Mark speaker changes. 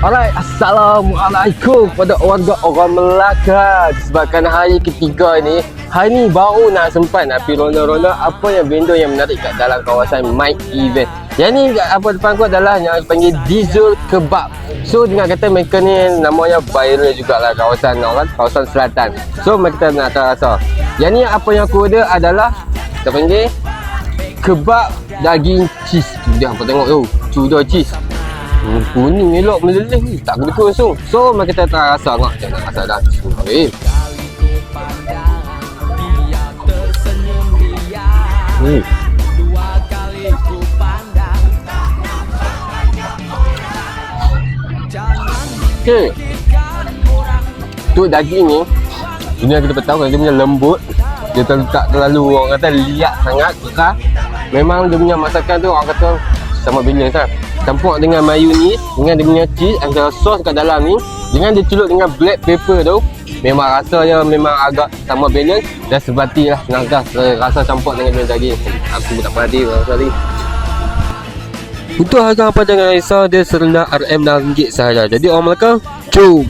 Speaker 1: Alright, Assalamualaikum kepada warga orang Melaka. Disebabkan hari ketiga ni, hari ni baru nak sempat nak pergi ronda-ronda apa yang vendor yang menarik kat dalam kawasan My Event. Yang ni apa depan aku adalah yang dipanggil Diesel Kebab. So dengan kata mereka ni namanya viral jugalah kawasan orang, kawasan selatan. So mereka nak rasa. Yang ni apa yang aku order adalah kita panggil kebab daging cheese. Dia apa tengok tu, cudar cheese. Kuning elok meleleh ni, tak kena langsung. So mari kita tak rasa ngak macam nak rasa dah. Okay. Tu daging ni dunia kita tahu kan dia punya lembut. Dia tak terlalu orang kata liat sangat, kerah. Memang dia punya masakan tu orang kata sama balance lah. Campur dengan mayonis, dengan dia punya cheese, antara sos kat dalam ni, dengan dia celup dengan black pepper tu, memang rasanya memang agak sama balance dan sebati lah, senang rasa campur dengan daging. Aku tak perhati rasa ni. Untuk harga apa jangan risau, dia serendah RM6 sahaja. Jadi orang Melaka, jom!